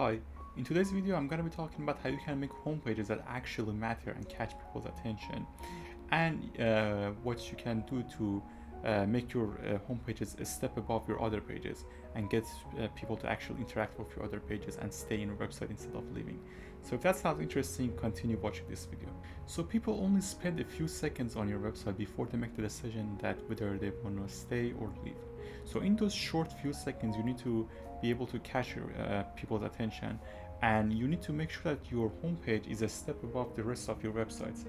Hi, in today's video I'm going to be talking about how you can make home pages that actually matter and catch people's attention, and what you can do to make your home pages a step above your other pages and get people to actually interact with your other pages and stay in your website instead of leaving. So if that sounds interesting, continue watching this video. So people only spend a few seconds on your website before they make the decision that whether they want to stay or leave. So in those short few seconds, you need to be able to catch your, people's attention, and you need to make sure that your homepage is a step above the rest of your website's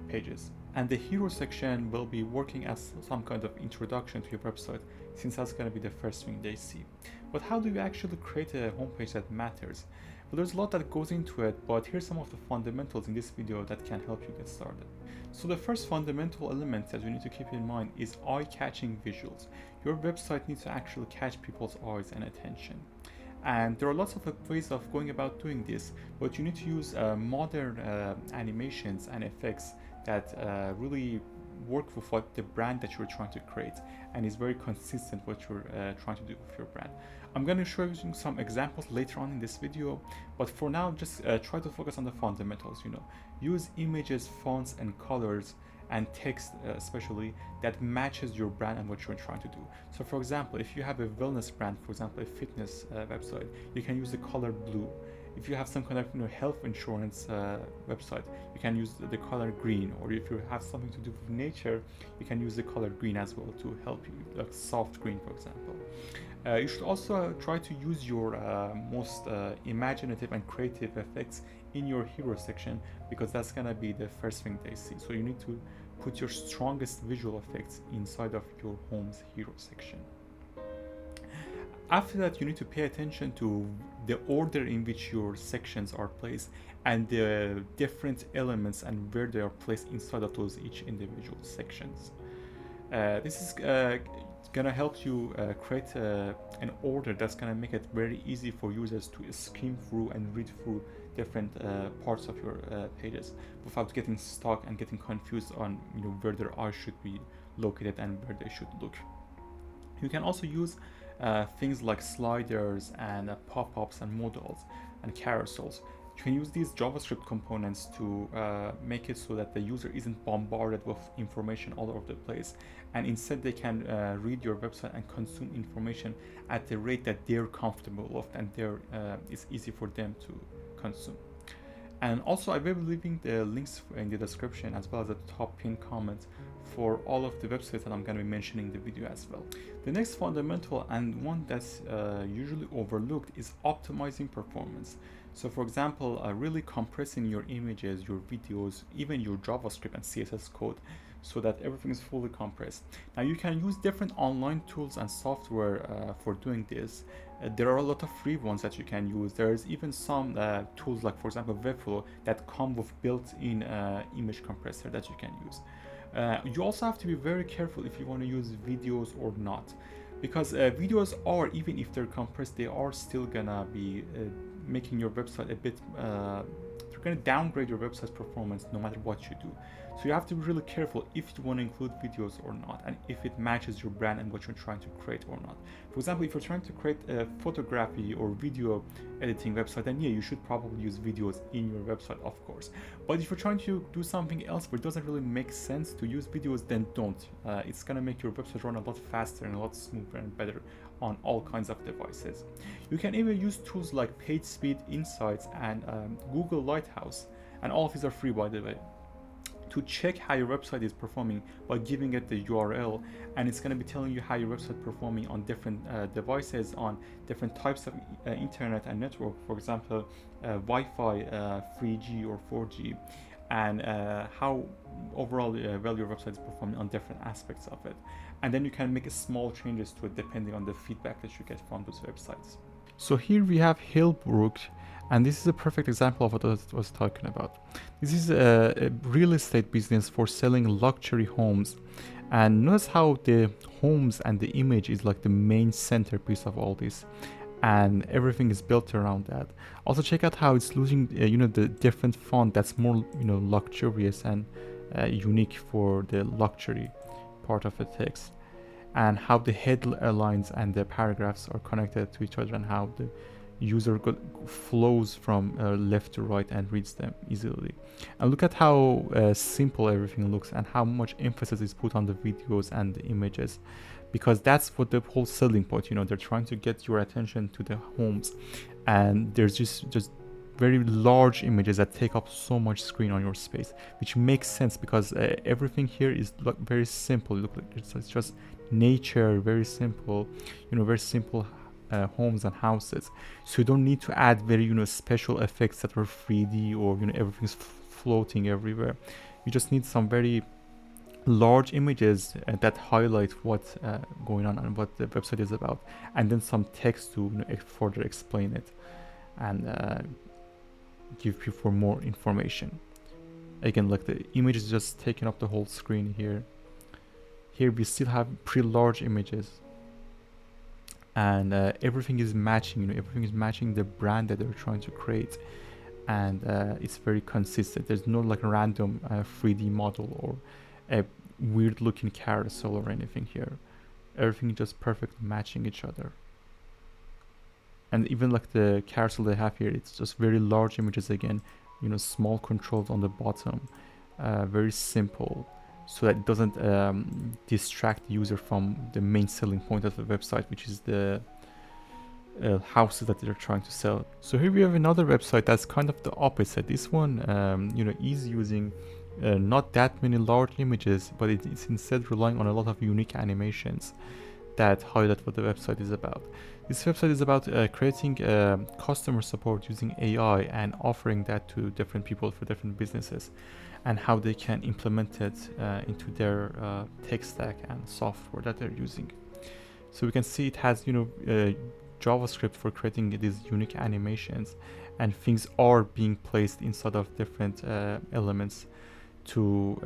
pages. And the hero section will be working as some kind of introduction to your website, since that's going to be the first thing they see. But how do you actually create a homepage that matters? Well, there's a lot that goes into it, but here's some of the fundamentals in this video that can help you get started. So the first fundamental element that you need to keep in mind is eye-catching visuals. Your website needs to actually catch people's eyes and attention. And there are lots of ways of going about doing this, but you need to use modern animations and effects that really work with what the brand that you're trying to create and is very consistent what you're trying to do with your brand. I'm going to show you some examples later on in this video, but for now just try to focus on the fundamentals. Use images, fonts and colors and text especially that matches your brand and what you're trying to do. So for example, if you have a wellness brand, for example a fitness website, you can use the color blue. If you have some kind of health insurance website, you can use the color green. Or if you have something to do with nature, you can use the color green as well to help you, like soft green for example. You should also try to use your most imaginative and creative effects in your hero section, because that's gonna be the first thing they see. So you need to put your strongest visual effects inside of your home's hero section. After that, you need to pay attention to the order in which your sections are placed and the different elements and where they are placed inside of those each individual sections. This is gonna help you create an order that's gonna make it very easy for users to skim through and read through different parts of your pages without getting stuck and getting confused on where their eyes should be located and where they should look. You can also use things like sliders and pop-ups and modals and carousels. You can use these JavaScript components to make it so that the user isn't bombarded with information all over the place, and instead they can read your website and consume information at the rate that they're comfortable with and it's easy for them to consume. And also I will be leaving the links in the description as well as the top pinned comments for all of the websites that I'm going to be mentioning in the video as well. The next fundamental and one that's usually overlooked is optimizing performance. So for example, really compressing your images, your videos, even your JavaScript and CSS code so that everything is fully compressed. Now you can use different online tools and software for doing this. There are a lot of free ones that you can use. There's even some tools like for example Webflow that come with built-in image compressor that you can use. You also have to be very careful if you want to use videos or not, because videos are, even if they're compressed, they are still gonna be making your website a bit they're gonna downgrade your website's performance no matter what you do. So you have to be really careful if you want to include videos or not, and if it matches your brand and what you're trying to create or not. For example, if you're trying to create a photography or video editing website, then yeah, you should probably use videos in your website, of course. But if you're trying to do something else where it doesn't really make sense to use videos, then don't. It's gonna make your website run a lot faster and a lot smoother and better on all kinds of devices. You can even use tools like PageSpeed Insights and Google Lighthouse, and all of these are free by the way, to check how your website is performing by giving it the URL, and it's going to be telling you how your website is performing on different devices, on different types of internet and network, for example Wi-Fi, 3G or 4G, and how overall well your website is performing on different aspects of it. And then you can make small changes to it depending on the feedback that you get from those websites. So here we have Hillbrook, and this is a perfect example of what I was talking about. This is a real estate business for selling luxury homes, and notice how the homes and the image is like the main centerpiece of all this, and everything is built around that. Also check out how it's using the different font that's more luxurious and unique for the luxury part of the text, and how the headlines and the paragraphs are connected to each other, and how the user flows from left to right and reads them easily. And look at how simple everything looks and how much emphasis is put on the videos and the images, because that's what the whole selling point, you know, they're trying to get your attention to the homes, and there's just very large images that take up so much screen on your space, which makes sense because everything here is very simple. Look, it's just nature, very simple, you know, very simple homes and houses. So you don't need to add very, you know, special effects that are 3D or, you know, everything's floating everywhere. You just need some very large images that highlight what's going on and what the website is about, and then some text to, you know, further explain it and give people more information. Again, like the image is just taking up the whole screen here. Here we still have pretty large images, and everything is matching, you know, everything is matching the brand that they're trying to create, and it's very consistent. There's no like random 3D model or a weird looking carousel or anything here. Everything just perfectly matching each other. And even like the carousel they have here, it's just very large images again, you know, small controls on the bottom, very simple, so that it doesn't distract the user from the main selling point of the website, which is the houses that they're trying to sell. So here we have another website that's kind of the opposite. This one, you know, is using not that many large images, but it's instead relying on a lot of unique animations that highlight what the website is about. This website is about creating customer support using AI and offering that to different people for different businesses, and how they can implement it into their tech stack and software that they're using. So we can see it has, you know, JavaScript for creating these unique animations, and things are being placed inside of different elements to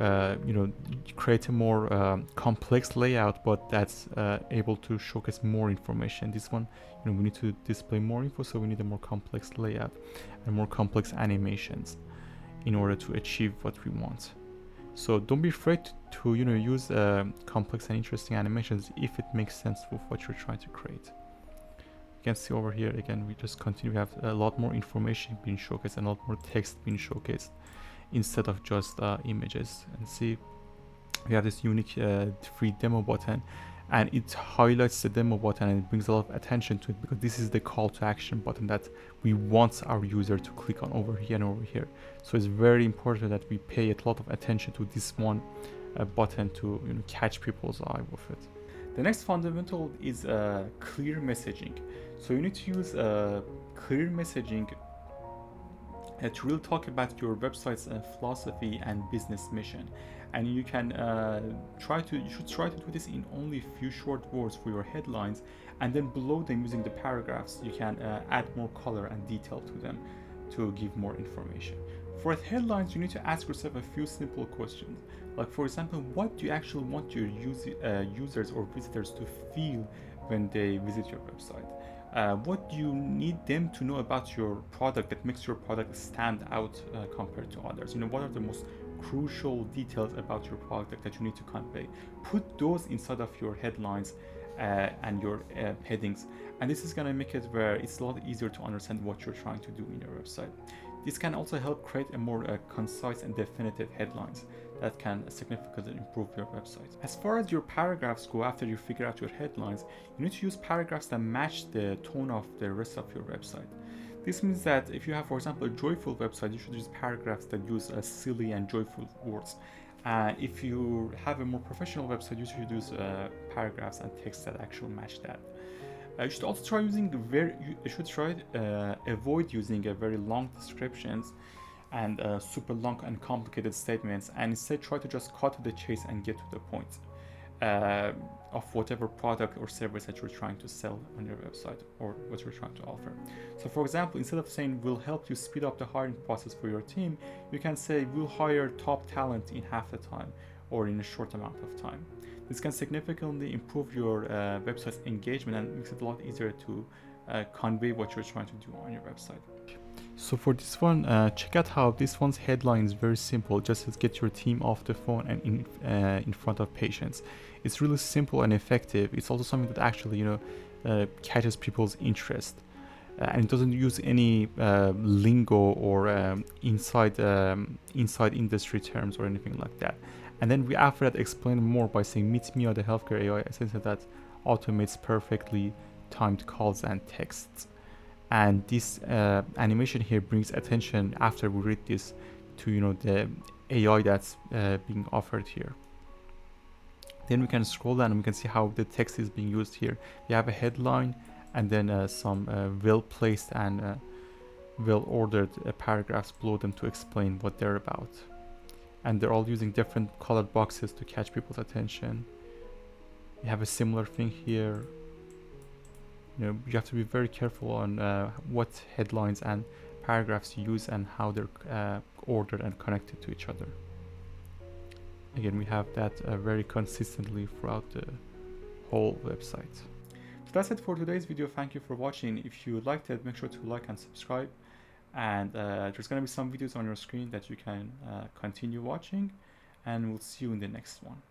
you know, create a more complex layout, but that's able to showcase more information. This one, you know, we need to display more info, so we need a more complex layout and more complex animations in order to achieve what we want. So don't be afraid to you know, use complex and interesting animations if it makes sense with what you're trying to create. You can see over here again, we just continue to have a lot more information being showcased and a lot more text being showcased instead of just images. And see, we have this unique free demo button, and it highlights the demo button and it brings a lot of attention to it, because this is the call to action button that we want our user to click on over here and over here. So it's very important that we pay a lot of attention to this one button to, you know, catch people's eye with it. The next fundamental is clear messaging. So you need to use clear messaging to really talk about your website's philosophy and business mission. And you can you should try to do this in only a few short words for your headlines, and then below them, using the paragraphs, you can add more color and detail to them to give more information. For headlines, you need to ask yourself a few simple questions. Like, for example, what do you actually want your users or visitors to feel when they visit your website? What do you need them to know about your product that makes your product stand out compared to others? You know, what are the most crucial details about your product that you need to convey? Put those inside of your headlines and your headings, and this is going to make it where it's a lot easier to understand what you're trying to do in your website. This can also help create a more concise and definitive headlines that can significantly improve your website. As far as your paragraphs go, after you figure out your headlines, you need to use paragraphs that match the tone of the rest of your website. This means that if you have, for example, a joyful website, you should use paragraphs that use silly and joyful words. If you have a more professional website, you should use paragraphs and text that actually match that. You should also try using avoid using a very long descriptions and super long and complicated statements, and instead try to just cut to the chase and get to the point of whatever product or service that you're trying to sell on your website or what you're trying to offer. So for example, instead of saying we'll help you speed up the hiring process for your team, you can say we'll hire top talent in half the time or in a short amount of time. This can significantly improve your website's engagement and makes it a lot easier to convey what you're trying to do on your website. So for this one, check out how this one's headline is very simple, just to get your team off the phone and in front of patients. It's really simple and effective. It's also something that actually, catches people's interest. and it doesn't use any lingo or inside industry terms or anything like that. And then we after that explain more by saying meet me, the healthcare AI assistant that automates perfectly timed calls and texts. And this animation here brings attention after we read this to the AI that's being offered here. Then we can scroll down and we can see how the text is being used here. We have a headline and then some well-placed and well-ordered paragraphs below them to explain what they're about. And they're all using different colored boxes to catch people's attention. We have a similar thing here. You have to be very careful on what headlines and paragraphs you use and how they're ordered and connected to each other. Again, we have that very consistently throughout the whole website. So that's it for today's video. Thank you for watching. If you liked it, make sure to like and subscribe. And there's going to be some videos on your screen that you can continue watching. And we'll see you in the next one.